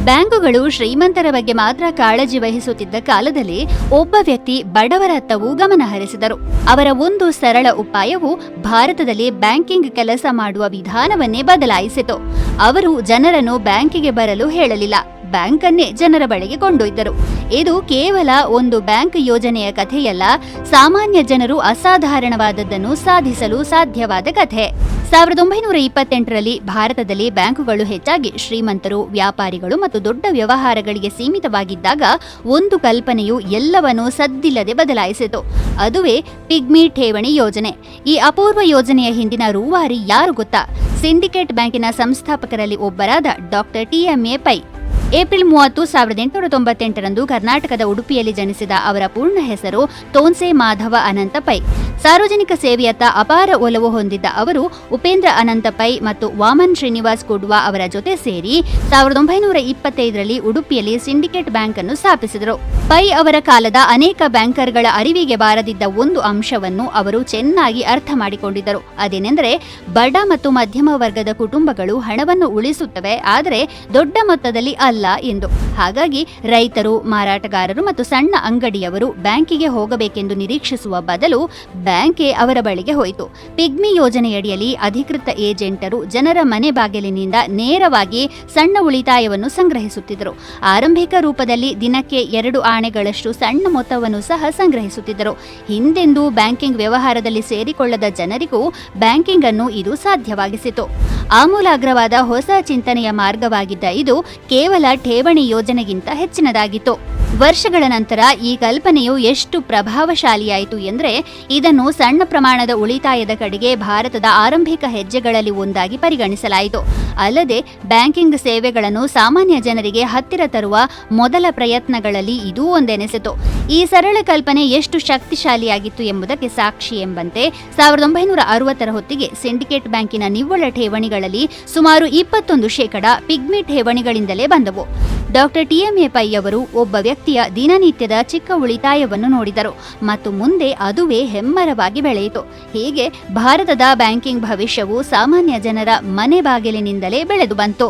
ಬ್ಯಾಂಕುಗಳು ಶ್ರೀಮಂತರ ಬಗ್ಗೆ ಮಾತ್ರ ಕಾಳಜಿ ವಹಿಸುತ್ತಿದ್ದ ಕಾಲದಲ್ಲಿ ಒಬ್ಬ ವ್ಯಕ್ತಿ ಬಡವರತ್ತವೂ ಗಮನ ಹರಿಸಿದರು. ಅವರ ಒಂದು ಸರಳ ಉಪಾಯವು ಭಾರತದಲ್ಲಿ ಬ್ಯಾಂಕಿಂಗ್ ಕೆಲಸ ಮಾಡುವ ವಿಧಾನವನ್ನೇ ಬದಲಾಯಿಸಿತು. ಅವರು ಜನರನ್ನು ಬ್ಯಾಂಕಿಗೆ ಬರಲು ಹೇಳಲಿಲ್ಲ, ಬ್ಯಾಂಕ್ ಅನ್ನೇ ಜನರ ಬಳಿಗೆ ಕೊಂಡೊಯ್ದರು. ಇದು ಕೇವಲ ಒಂದು ಬ್ಯಾಂಕ್ ಯೋಜನೆಯ ಕಥೆಯಲ್ಲ, ಸಾಮಾನ್ಯ ಜನರು ಅಸಾಧಾರಣವಾದದ್ದನ್ನು ಸಾಧಿಸಲು ಸಾಧ್ಯವಾದ ಕಥೆ. 1928ರಲ್ಲಿ ಭಾರತದಲ್ಲಿ ಬ್ಯಾಂಕುಗಳು ಹೆಚ್ಚಾಗಿ ಶ್ರೀಮಂತರು, ವ್ಯಾಪಾರಿಗಳು ಮತ್ತು ದೊಡ್ಡ ವ್ಯವಹಾರಗಳಿಗೆ ಸೀಮಿತವಾಗಿದ್ದಾಗ ಒಂದು ಕಲ್ಪನೆಯು ಎಲ್ಲವನ್ನೂ ಸದ್ದಿಲ್ಲದೆ ಬದಲಾಯಿಸಿತು. ಅದುವೇ ಪಿಗ್ಮಿ ಠೇವಣಿ ಯೋಜನೆ. ಈ ಅಪೂರ್ವ ಯೋಜನೆಯ ಹಿಂದಿನ ರೂವಾರಿ ಯಾರು ಗೊತ್ತಾ? ಸಿಂಡಿಕೇಟ್ ಬ್ಯಾಂಕಿನ ಸಂಸ್ಥಾಪಕರಲ್ಲಿ ಒಬ್ಬರಾದ ಡಾಕ್ಟರ್ TMA ಪೈ. ಏಪ್ರಿಲ್ 30, 1898ರಂದು ಕರ್ನಾಟಕದ ಉಡುಪಿಯಲ್ಲಿ ಜನಿಸಿದ ಅವರ ಪೂರ್ಣ ಹೆಸರು ತೋನ್ಸೆ ಮಾಧವ ಅನಂತ ಪೈ. ಸಾರ್ವಜನಿಕ ಸೇವೆಯತ್ತ ಅಪಾರ ಒಲವು ಹೊಂದಿದ್ದ ಅವರು ಉಪೇಂದ್ರ ಅನಂತ ಪೈ ಮತ್ತು ವಾಮನ್ ಶ್ರೀನಿವಾಸ್ ಕುಡ್ವಾ ಅವರ ಜೊತೆ ಸೇರಿ 1925ರಲ್ಲಿ ಉಡುಪಿಯಲ್ಲಿ ಸಿಂಡಿಕೇಟ್ ಬ್ಯಾಂಕ್ ಅನ್ನು ಸ್ಥಾಪಿಸಿದರು. ಪೈ ಅವರ ಕಾಲದ ಅನೇಕ ಬ್ಯಾಂಕರ್ಗಳ ಅರಿವಿಗೆ ಬಾರದಿದ್ದ ಒಂದು ಅಂಶವನ್ನು ಅವರು ಚೆನ್ನಾಗಿ ಅರ್ಥ ಮಾಡಿಕೊಂಡಿದ್ದರು. ಅದೇನೆಂದರೆ, ಬಡ ಮತ್ತು ಮಧ್ಯಮ ವರ್ಗದ ಕುಟುಂಬಗಳು ಹಣವನ್ನು ಉಳಿಸುತ್ತವೆ, ಆದರೆ ದೊಡ್ಡ ಮೊತ್ತದಲ್ಲಿ ಅಲ್ಲ ಎಂದು. ಹಾಗಾಗಿ ರೈತರು, ಮಾರಾಟಗಾರರು ಮತ್ತು ಸಣ್ಣ ಅಂಗಡಿಯವರು ಬ್ಯಾಂಕಿಗೆ ಹೋಗಬೇಕೆಂದು ನಿರೀಕ್ಷಿಸುವ ಬದಲು ಬ್ಯಾಂಕೇ ಅವರ ಬಳಿಗೆ ಹೋಯಿತು. ಪಿಗ್ಮಿ ಯೋಜನೆಯಡಿಯಲ್ಲಿ ಅಧಿಕೃತ ಏಜೆಂಟರು ಜನರ ಮನೆ ಬಾಗಿಲಿನಿಂದ ನೇರವಾಗಿ ಸಣ್ಣ ಉಳಿತಾಯವನ್ನು ಸಂಗ್ರಹಿಸುತ್ತಿದ್ದರು. ಆರಂಭಿಕ ರೂಪದಲ್ಲಿ ದಿನಕ್ಕೆ 2 ಆಣೆಗಳಷ್ಟು ಸಣ್ಣ ಮೊತ್ತವನ್ನು ಸಹ ಸಂಗ್ರಹಿಸುತ್ತಿದ್ದರು. ಹಿಂದೆಂದೂ ಬ್ಯಾಂಕಿಂಗ್ ವ್ಯವಹಾರದಲ್ಲಿ ಸೇರಿಕೊಳ್ಳದ ಜನರಿಗೂ ಬ್ಯಾಂಕಿಂಗ್ ಅನ್ನು ಇದು ಸಾಧ್ಯವಾಗಿಸಿತು. ಆಮೂಲಾಗ್ರವಾದ ಹೊಸ ಚಿಂತನೆಯ ಮಾರ್ಗವಾಗಿದ್ದ ಇದು ಕೇವಲ ಠೇವಣಿ ಯೋಜನೆಗಿಂತ ಹೆಚ್ಚಿನದಾಗಿತ್ತು. ವರ್ಷಗಳ ನಂತರ ಈ ಕಲ್ಪನೆಯು ಎಷ್ಟು ಪ್ರಭಾವಶಾಲಿಯಾಯಿತು ಎಂದರೆ, ಇದನ್ನು ಸಣ್ಣ ಪ್ರಮಾಣದ ಉಳಿತಾಯದ ಕಡೆಗೆ ಭಾರತದ ಆರಂಭಿಕ ಹೆಜ್ಜೆಗಳಲ್ಲಿ ಒಂದಾಗಿ ಪರಿಗಣಿಸಲಾಯಿತು. ಅಲ್ಲದೆ ಬ್ಯಾಂಕಿಂಗ್ ಸೇವೆಗಳನ್ನು ಸಾಮಾನ್ಯ ಜನರಿಗೆ ಹತ್ತಿರ ತರುವ ಮೊದಲ ಪ್ರಯತ್ನಗಳಲ್ಲಿ ಇದೂ ಒಂದೆನಿಸಿತು. ಈ ಸರಳ ಕಲ್ಪನೆ ಎಷ್ಟು ಶಕ್ತಿಶಾಲಿಯಾಗಿತ್ತು ಎಂಬುದಕ್ಕೆ ಸಾಕ್ಷಿ ಎಂಬಂತೆ 1960ರ ಹೊತ್ತಿಗೆ ಸಿಂಡಿಕೇಟ್ ಬ್ಯಾಂಕಿನ ನಿವ್ವಳ ಠೇವಣಿಗಳಲ್ಲಿ ಸುಮಾರು 21% ಪಿಗ್ಮಿ ಠೇವಣಿಗಳಿಂದಲೇ ಬಂದವು. ಡಾಕ್ಟರ್ TMA ಪೈ ಅವರು ಒಬ್ಬ ವ್ಯಕ್ತಿಯ ದಿನನಿತ್ಯದ ಚಿಕ್ಕ ಉಳಿತಾಯವನ್ನು ನೋಡಿದರು ಮತ್ತು ಮುಂದೆ ಅದುವೇ ಹೆಮ್ಮರವಾಗಿ ಬೆಳೆಯಿತು. ಹೀಗೆ ಭಾರತದ ಬ್ಯಾಂಕಿಂಗ್ ಭವಿಷ್ಯವು ಸಾಮಾನ್ಯ ಜನರ ಮನೆ ಬಾಗಿಲಿನಿಂದಲೇ ಬೆಳೆದು ಬಂತು.